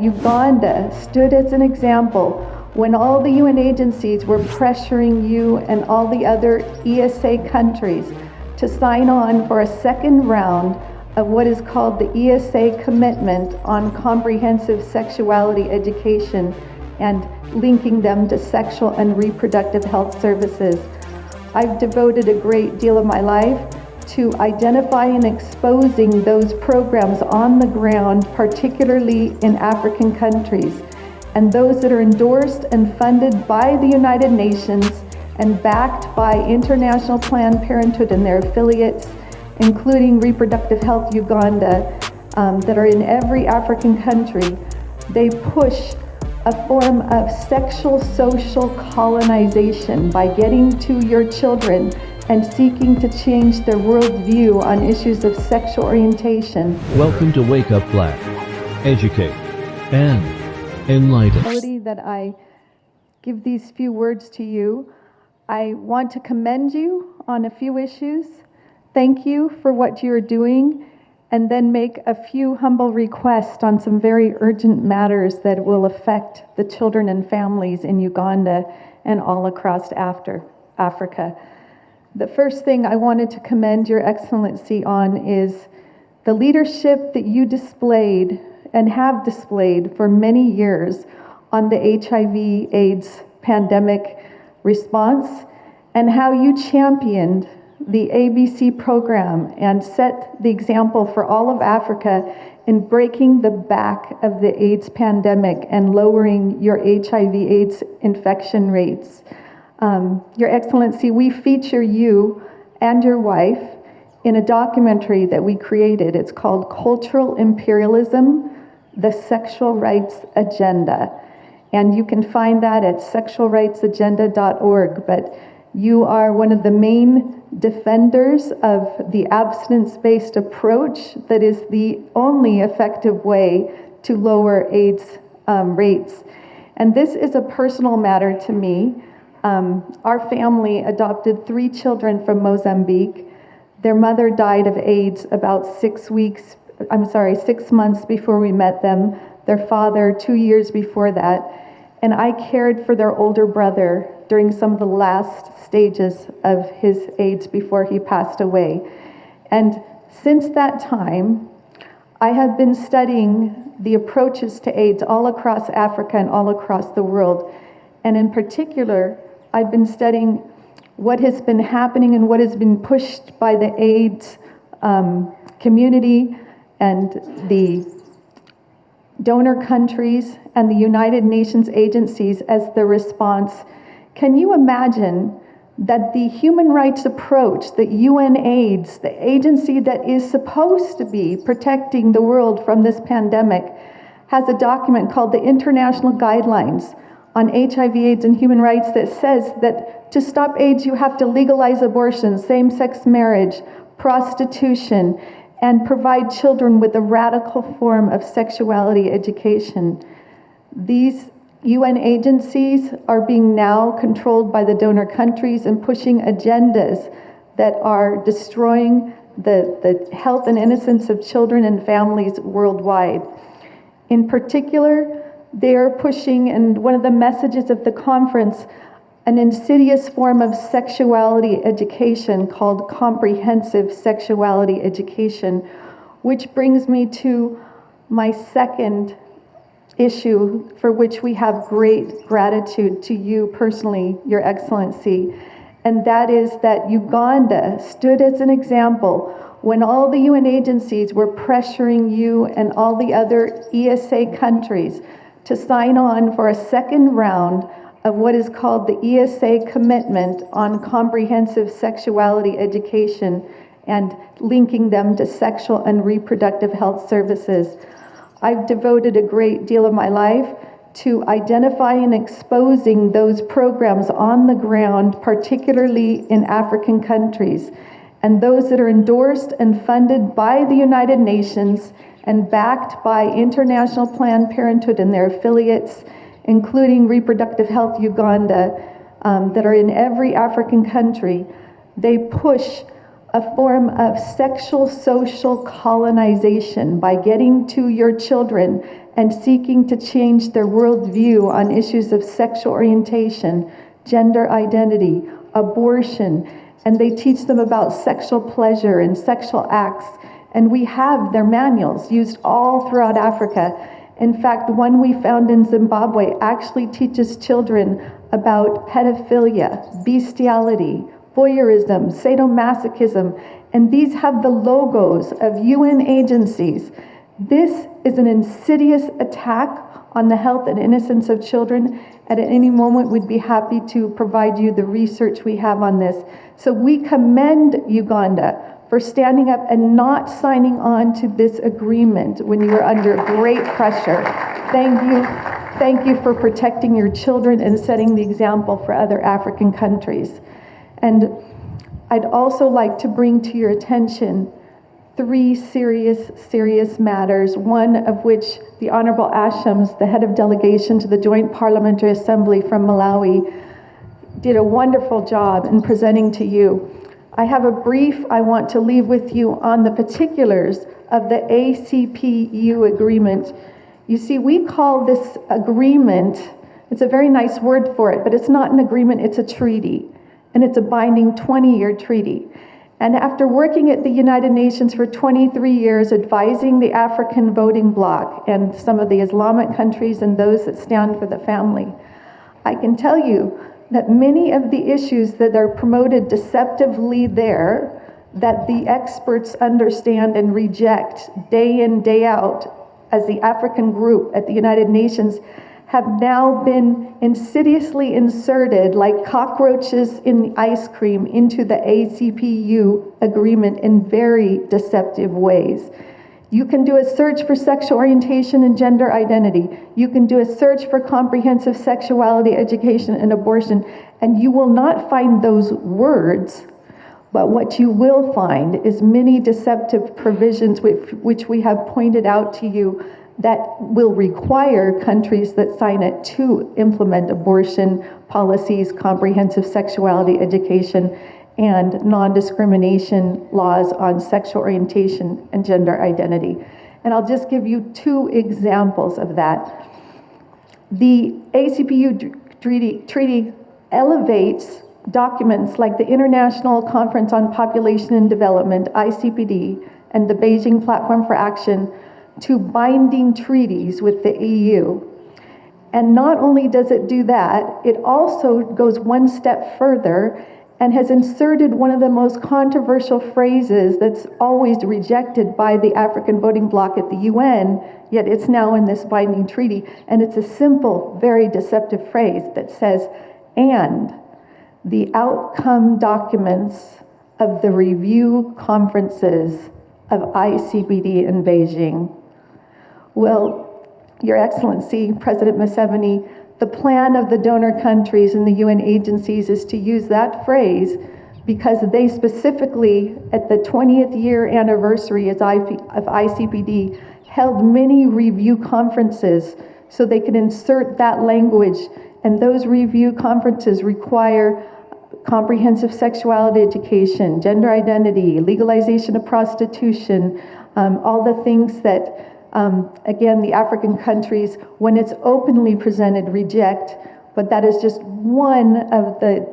Uganda stood as an example when all the UN agencies were pressuring you and all the other ESA countries to sign on for a second round of what is called the ESA Commitment on Comprehensive Sexuality Education and linking them to sexual and reproductive health services. I've devoted a great deal of my life to identify and exposing those programs on the ground, particularly in African countries, and those that are endorsed and funded by the United Nations and backed by International Planned Parenthood and their affiliates, including Reproductive Health Uganda, that are in every African country. They push a form of sexual social colonization by getting to your children and seeking to change their worldview on issues of sexual orientation. Welcome to Wake Up Blaq. Educate and enlighten. That I give these few words to you. I want to commend you on a few issues. Thank you for what you're doing, and then make a few humble requests on some very urgent matters that will affect the children and families in Uganda and all across Africa. The first thing I wanted to commend Your Excellency on is the leadership that you displayed and have displayed for many years on the HIV/AIDS pandemic response, and how you championed the ABC program and set the example for all of Africa in breaking the back of the AIDS pandemic and lowering your HIV/AIDS infection rates. Your Excellency, we feature you and your wife in a documentary that we created. It's called Cultural Imperialism, the Sexual Rights Agenda. And you can find that at sexualrightsagenda.org. But you are one of the main defenders of the abstinence-based approach that is the only effective way to lower AIDS rates. And this is a personal matter to me. Our family adopted 3 children from Mozambique. Their mother died of AIDS about 6 months before we met them. Their father 2 years before that. And I cared for their older brother during some of the last stages of his AIDS before he passed away. And since that time, I have been studying the approaches to AIDS all across Africa and all across the world. And in particular, I've been studying what has been happening and what has been pushed by the AIDS community and the donor countries and the United Nations agencies as the response. Can you imagine that the human rights approach, that UNAIDS, the agency that is supposed to be protecting the world from this pandemic, has a document called the International Guidelines on HIV/AIDS and Human Rights that says that to stop AIDS, you have to legalize abortion, same-sex marriage, prostitution, and provide children with a radical form of sexuality education. These UN agencies are being now controlled by the donor countries and pushing agendas that are destroying the health and innocence of children and families worldwide. In particular, they are pushing, and one of the messages of the conference, an insidious form of sexuality education called comprehensive sexuality education, which brings me to my second issue, for which we have great gratitude to you personally, Your Excellency, and that is that Uganda stood as an example when all the UN agencies were pressuring you and all the other ESA countries to sign on for a second round of what is called the ESA Commitment on Comprehensive Sexuality Education and linking them to sexual and reproductive health services. I've devoted a great deal of my life to identify and exposing those programs on the ground, particularly in African countries, and those that are endorsed and funded by the United Nations and backed by International Planned Parenthood and their affiliates, including Reproductive Health Uganda, that are in every African country. They push a form of sexual social colonization by getting to your children and seeking to change their worldview on issues of sexual orientation, gender identity, abortion, and they teach them about sexual pleasure and sexual acts. And we have their manuals used all throughout Africa. In fact, one we found in Zimbabwe actually teaches children about pedophilia, bestiality, voyeurism, sadomasochism, and these have the logos of UN agencies. This is an insidious attack on the health and innocence of children. And at any moment, we'd be happy to provide you the research we have on this. So we commend Uganda for standing up and not signing on to this agreement when you were under great pressure. Thank you. Thank you for protecting your children and setting the example for other African countries. And I'd also like to bring to your attention three serious matters, one of which the Honorable Ashams, the head of delegation to the Joint Parliamentary Assembly from Malawi, did a wonderful job in presenting to you. I have a brief I want to leave with you on the particulars of the ACPU agreement. You see, we call this agreement, it's a very nice word for it, but it's not an agreement, it's a treaty. And it's a binding 20-year treaty. And after working at the United Nations for 23 years, advising the African voting bloc and some of the Islamic countries and those that stand for the family, I can tell you that many of the issues that are promoted deceptively there, that the experts understand and reject day in, day out, as the African group at the United Nations, have now been insidiously inserted like cockroaches in the ice cream into the ACPU agreement in very deceptive ways. You can do a search for sexual orientation and gender identity. You can do a search for comprehensive sexuality education and abortion, and you will not find those words, but what you will find is many deceptive provisions which we have pointed out to you that will require countries that sign it to implement abortion policies, comprehensive sexuality education, and non-discrimination laws on sexual orientation and gender identity. And I'll just give you two examples of that. The ACPU treaty elevates documents like the International Conference on Population and Development, ICPD, and the Beijing Platform for Action to binding treaties with the EU. And not only does it do that, it also goes one step further and has inserted one of the most controversial phrases that's always rejected by the African voting bloc at the UN, yet it's now in this binding treaty. And it's a simple, very deceptive phrase that says, and the outcome documents of the review conferences of ICPD in Beijing. Well, Your Excellency, President Museveni, the plan of the donor countries and the UN agencies is to use that phrase because they specifically, at the 20th year anniversary of ICPD, held many review conferences so they could insert that language. And those review conferences require comprehensive sexuality education, gender identity, legalization of prostitution, all the things that again, the African countries, when it's openly presented, reject, but that is just one of the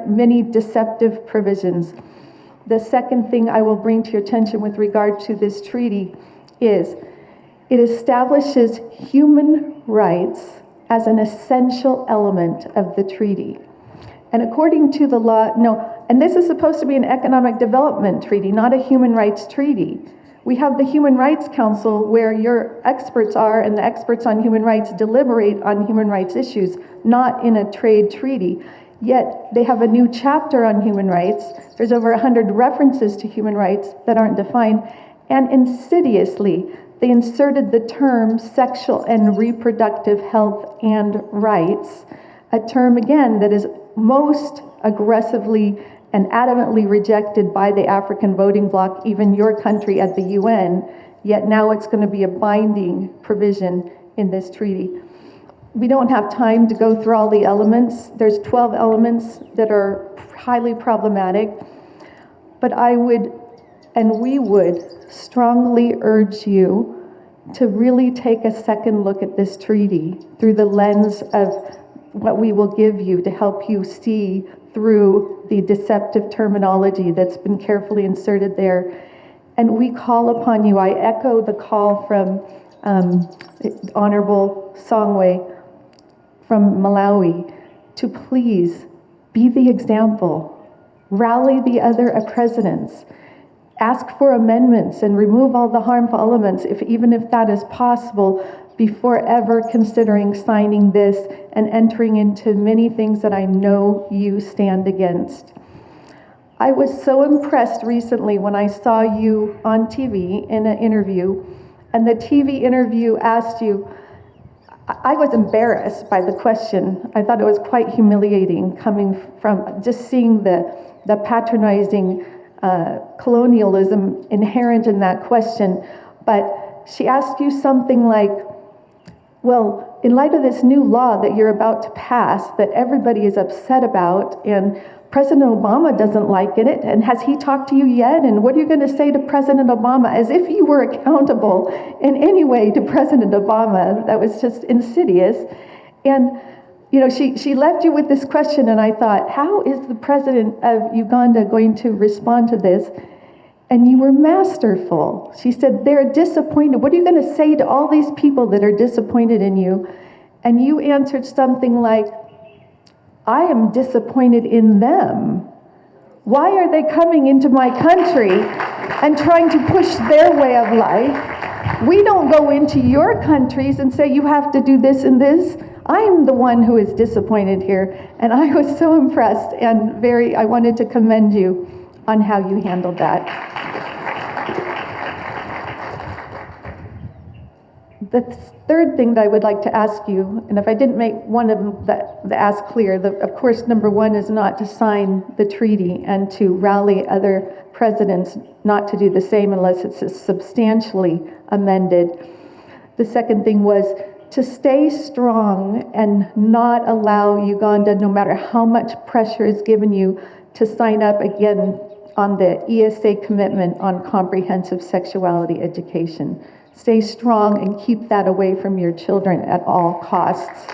many deceptive provisions. The second thing I will bring to your attention with regard to this treaty is it establishes human rights as an essential element of the treaty. And according to the law, and this is supposed to be an economic development treaty, not a human rights treaty. We have the Human Rights Council where your experts are, and the experts on human rights deliberate on human rights issues, not in a trade treaty. Yet they have a new chapter on human rights. There's over 100 references to human rights that aren't defined. And insidiously, they inserted the term sexual and reproductive health and rights, a term, again, that is most aggressively and adamantly rejected by the African voting bloc, even your country at the UN, yet now it's going to be a binding provision in this treaty. We don't have time to go through all the elements. There's 12 elements that are highly problematic. But I would, and we would, strongly urge you to really take a second look at this treaty through the lens of what we will give you to help you see through the deceptive terminology that's been carefully inserted there. And we call upon you, I echo the call from Honorable Songwe from Malawi, to please be the example, rally the other presidents, ask for amendments and remove all the harmful elements, even if that is possible, before ever considering signing this and entering into many things that I know you stand against. I was so impressed recently when I saw you on TV in an interview, and the TV interview asked you, I was embarrassed by the question. I thought it was quite humiliating coming from just seeing the patronizing colonialism inherent in that question. But she asked you something like, well, in light of this new law that you're about to pass that everybody is upset about, and President Obama doesn't like it, and has he talked to you yet? And what are you going to say to President Obama? As if you were accountable in any way to President Obama. That was just insidious. And you know, she left you with this question, and I thought, how is the president of Uganda going to respond to this? And you were masterful. She said, they're disappointed. What are you going to say to all these people that are disappointed in you? And you answered something like, I am disappointed in them. Why are they coming into my country and trying to push their way of life? We don't go into your countries and say you have to do this and this. I'm the one who is disappointed here. And I was so impressed and I wanted to commend you on how you handled that. The third thing that I would like to ask you, and if I didn't make one of them the ask clear, of course, number one is not to sign the treaty and to rally other presidents not to do the same unless it's substantially amended. The second thing was to stay strong and not allow Uganda, no matter how much pressure is given you, to sign up again on the ESA commitment on comprehensive sexuality education. Stay strong and keep that away from your children at all costs.